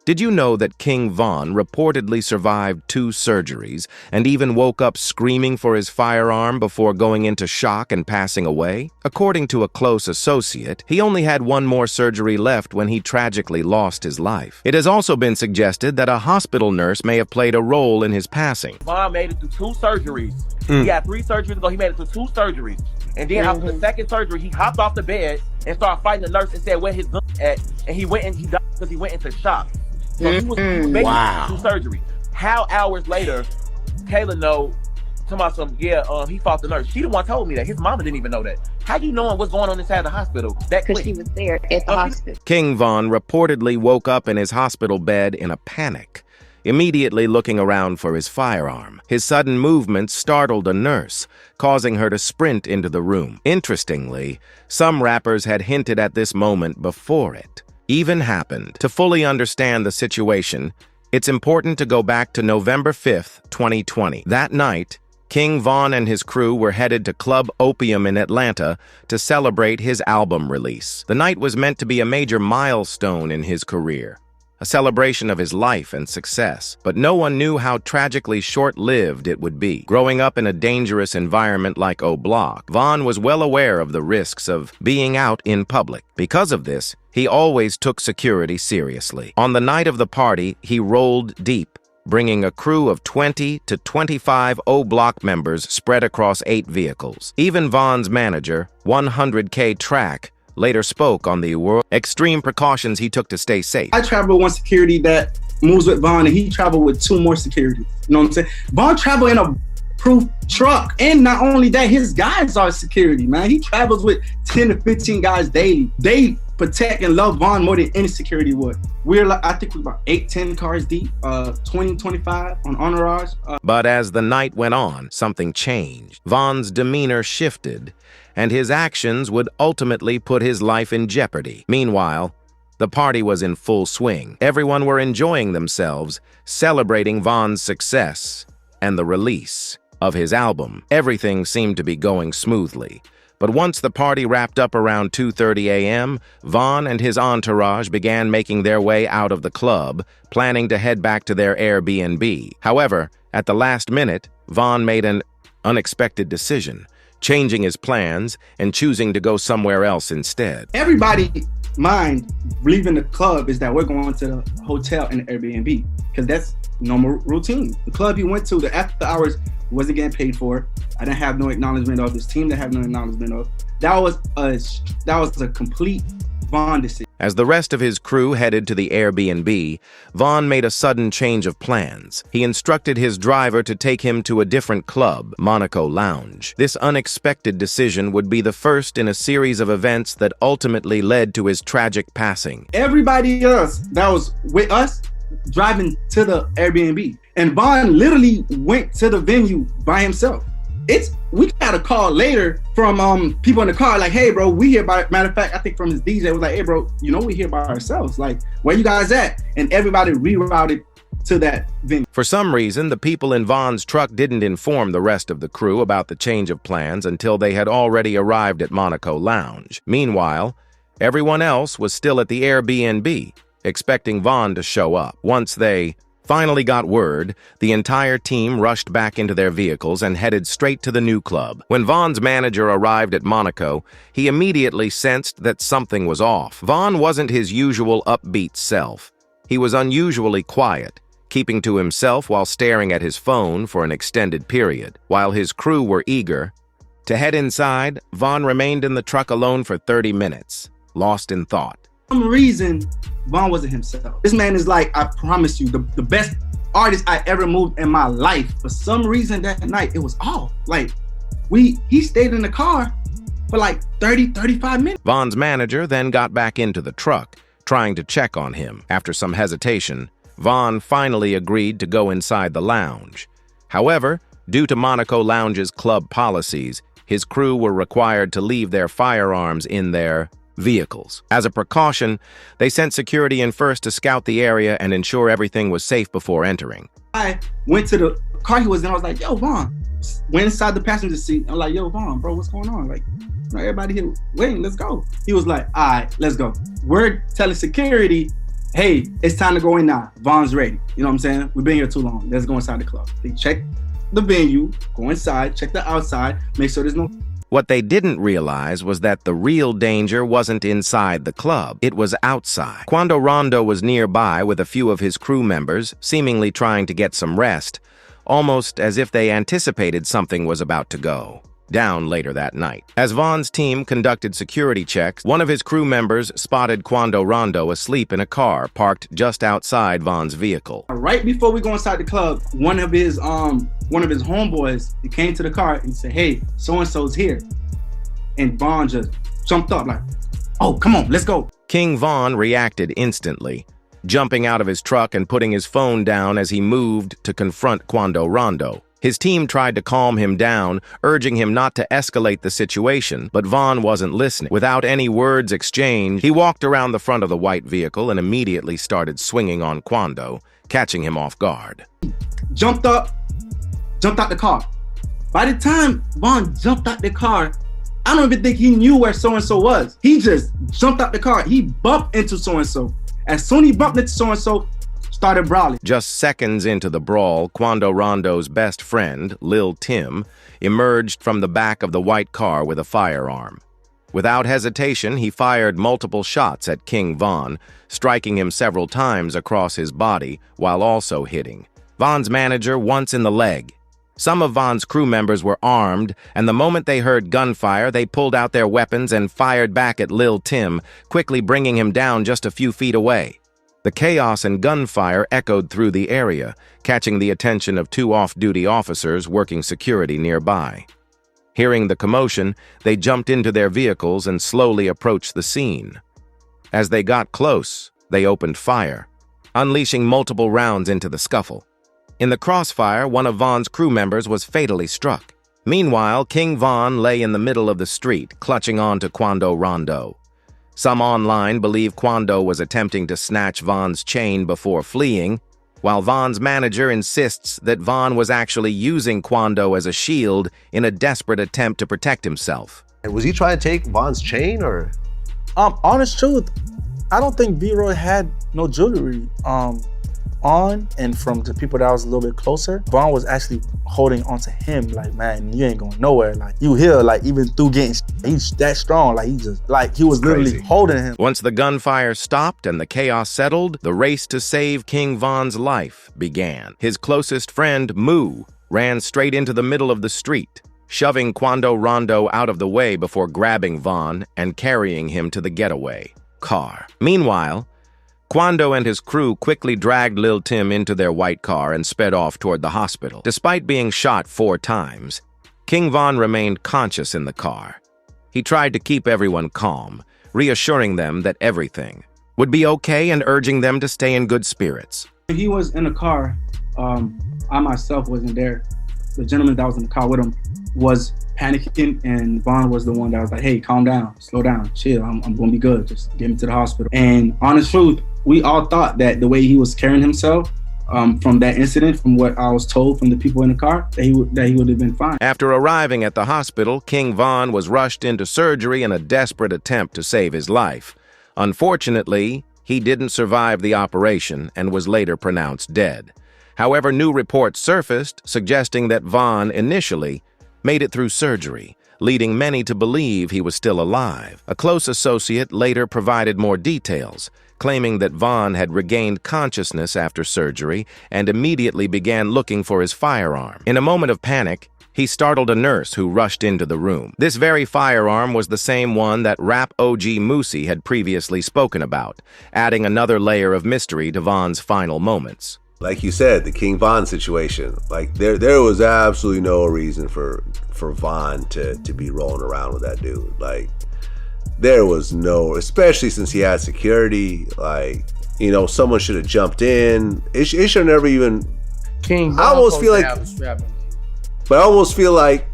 Did you know that King Von reportedly survived 2 surgeries and even woke up screaming for his firearm before going into shock and passing away? According to a close associate, he only had 1 more surgery left when he tragically lost his life. It has also been suggested that a hospital nurse may have played a role in his passing. Von made it through 2 surgeries. He had 3 surgeries ago. He made it through 2 surgeries. And then after the second surgery, he hopped off the bed and started fighting the nurse and said where his gun at. And he went and he died because he went into shock. So he was making 2 surgeries. How hours later, Kayla know, talking about some, he fought the nurse. She the one told me that. His mama didn't even know that. How you knowing what's going on inside the hospital that quick? Because she was there at the hospital. King Von reportedly woke up in his hospital bed in a panic, immediately looking around for his firearm. His sudden movement startled a nurse, causing her to sprint into the room. Interestingly, some rappers had hinted at this moment before it even happened. To fully understand the situation, it's important to go back to November 5th, 2020. That night, King Von and his crew were headed to Club Opium in Atlanta to celebrate his album release. The night was meant to be a major milestone in his career, a celebration of his life and success, but no one knew how tragically short-lived it would be. Growing up in a dangerous environment like O Block, Von was well aware of the risks of being out in public. Because of this, he always took security seriously. On the night of the party, he rolled deep, bringing a crew of 20 to 25 O Block members spread across 8 vehicles. Even Von's manager, 100K Track, later spoke on the extreme precautions he took to stay safe. I travel with 1 security that moves with Von, and he traveled with 2 more security. You know what I'm saying? Von traveled in a proof truck, and not only that, his guys are security, man. He travels with 10 to 15 guys daily. They protect and love Von more than any security would. I think we're about 8-10 cars deep, 20-25 on entourage. But as the night went on, something changed. Von's demeanor shifted, and his actions would ultimately put his life in jeopardy. Meanwhile, the party was in full swing. Everyone were enjoying themselves, celebrating Von's success and the release of his album. Everything seemed to be going smoothly. But once the party wrapped up around 2:30 a.m., Von and his entourage began making their way out of the club, planning to head back to their Airbnb. However, at the last minute, Von made an unexpected decision, changing his plans and choosing to go somewhere else instead. Everybody's mind leaving the club is that we're going to the hotel and the Airbnb, because that's normal routine. The club he went to, the after hours, wasn't getting paid for it. I didn't have no acknowledgement of. His team didn't have no acknowledgement of. That was a complete Von decision. As the rest of his crew headed to the Airbnb, Von made a sudden change of plans. He instructed his driver to take him to a different club, Monaco Lounge. This unexpected decision would be the first in a series of events that ultimately led to his tragic passing. Everybody else that was with us driving to the Airbnb, and Von literally went to the venue by himself. We got a call later from people in the car, like, hey bro, we here by, matter of fact, I think from his DJ was like, hey bro, we here by ourselves, like, where you guys at? And everybody rerouted to that venue. For some reason, the people in Von's truck didn't inform the rest of the crew about the change of plans until they had already arrived at Monaco Lounge. Meanwhile, everyone else was still at the Airbnb, expecting Von to show up. Once they finally got word, the entire team rushed back into their vehicles and headed straight to the new club. When Von's manager arrived at Monaco, he immediately sensed that something was off. Von wasn't his usual upbeat self. He was unusually quiet, keeping to himself while staring at his phone for an extended period. While his crew were eager to head inside, Von remained in the truck alone for 30 minutes, lost in thought. For some reason, Von wasn't himself. This man is like, I promise you, the best artist I ever moved in my life. For some reason that night, it was off. Like, he stayed in the car for like 35 minutes. Von's manager then got back into the truck, trying to check on him. After some hesitation, Von finally agreed to go inside the lounge. However, due to Monaco Lounge's club policies, his crew were required to leave their firearms in their vehicles. As a precaution, they sent security in first to scout the area and ensure everything was safe before entering. I went to the car he was in. I was like, yo, Von. Went inside the passenger seat. I'm like, yo, Von, bro, what's going on? Like, everybody here waiting, let's go. He was like, all right, let's go. We're telling security, hey, it's time to go in now. Von's ready. You know what I'm saying? We've been here too long. Let's go inside the club. They check the venue, go inside, check the outside, make sure there's no... What they didn't realize was that the real danger wasn't inside the club. It was outside. Quando Rondo was nearby with a few of his crew members, seemingly trying to get some rest, almost as if they anticipated something was about to go down later that night. As Von's team conducted security checks, one of his crew members spotted Quando Rondo asleep in a car parked just outside Von's vehicle. Right before we go inside the club, one of his homeboys, he came to the car and said, hey, so-and-so's here. And Von just jumped up like, oh, come on, let's go. King Von reacted instantly, jumping out of his truck and putting his phone down as he moved to confront Quando Rondo. His team tried to calm him down, urging him not to escalate the situation, but Von wasn't listening. Without any words exchanged, he walked around the front of the white vehicle and immediately started swinging on Quando, catching him off guard. Jumped out the car. By the time Von jumped out the car, I don't even think he knew where so-and-so was. He just jumped out the car. He bumped into so-and-so. As soon as he bumped into so-and-so, started brawling. Just seconds into the brawl, Quando Rondo's best friend, Lil Tim, emerged from the back of the white car with a firearm. Without hesitation, he fired multiple shots at King Von, striking him several times across his body while also hitting Von's manager once in the leg. Some of Von's crew members were armed, and the moment they heard gunfire, they pulled out their weapons and fired back at Lil Tim, quickly bringing him down just a few feet away. The chaos and gunfire echoed through the area, catching the attention of two off-duty officers working security nearby. Hearing the commotion, they jumped into their vehicles and slowly approached the scene. As they got close, they opened fire, unleashing multiple rounds into the scuffle. In the crossfire, one of Von's crew members was fatally struck. Meanwhile, King Von lay in the middle of the street, clutching on to Quando Rondo. Some online believe Quando was attempting to snatch Von's chain before fleeing, while Von's manager insists that Von was actually using Quando as a shield in a desperate attempt to protect himself. And was he trying to take Von's chain, or? Honest truth, I don't think V-Roy had no jewelry on, and from the people that was a little bit closer, Von was actually holding onto him like, man, you ain't going nowhere. Like, you here, like, even through getting, he's that strong. Like, he was literally holding him. Once the gunfire stopped and the chaos settled, the race to save King Von's life began. His closest friend, Moo, ran straight into the middle of the street, shoving Quando Rondo out of the way before grabbing Von and carrying him to the getaway car. Meanwhile, Quando and his crew quickly dragged Lil Tim into their white car and sped off toward the hospital. Despite being shot 4 times, King Von remained conscious in the car. He tried to keep everyone calm, reassuring them that everything would be okay and urging them to stay in good spirits. He was in the car. I myself wasn't there. The gentleman that was in the car with him was panicking, and Von was the one that was like, hey, calm down, slow down, chill, I'm gonna be good, just get me to the hospital. And honest truth, we all thought that the way he was carrying himself from that incident, from what I was told from the people in the car, that he would have been fine. After arriving at the hospital, King Von was rushed into surgery in a desperate attempt to save his life. Unfortunately, he didn't survive the operation and was later pronounced dead. However, new reports surfaced suggesting that Von initially made it through surgery, leading many to believe he was still alive. A close associate later provided more details, claiming that Von had regained consciousness after surgery and immediately began looking for his firearm. In a moment of panic, he startled a nurse who rushed into the room. This very firearm was the same one that rap OG Moosey had previously spoken about, adding another layer of mystery to Von's final moments. Like you said, the King Von situation, like there was absolutely no reason for Von to be rolling around with that dude. Like, there was no, especially since he had security, like, you know, someone should have jumped in. It should never even, King Von I almost feel like, but I almost feel like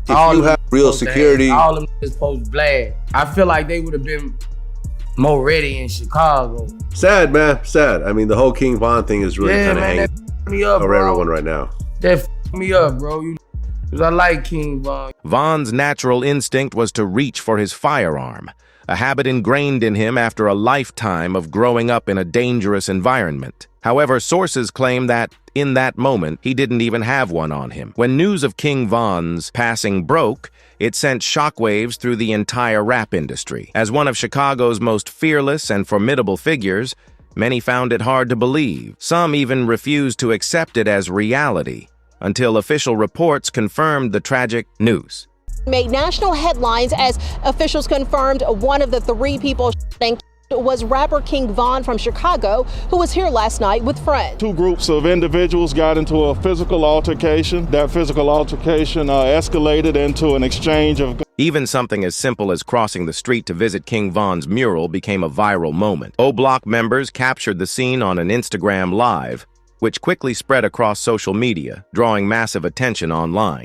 if you have real security, all of them is supposed to blast. I feel like they would have been more ready in Chicago. Sad, man, sad. I mean, the whole King Von thing is really kind of hanging me up, over bro. everyone right now. That f me up, bro. Because I like King Von. Von's natural instinct was to reach for his firearm. a habit ingrained in him after a lifetime of growing up in a dangerous environment. However, sources claim that, in that moment, he didn't even have one on him. When news of King Von's passing broke, it sent shockwaves through the entire rap industry. As one of Chicago's most fearless and formidable figures, many found it hard to believe. Some even refused to accept it as reality, until official reports confirmed the tragic news. Made national headlines as officials confirmed one of the 3 people was rapper King Von from Chicago, who was here last night with friends. 2 groups of individuals got into a physical altercation. That physical altercation escalated into an exchange of... Even something as simple as crossing the street to visit King Von's mural became a viral moment. O-Block members captured the scene on an Instagram Live, which quickly spread across social media, drawing massive attention online.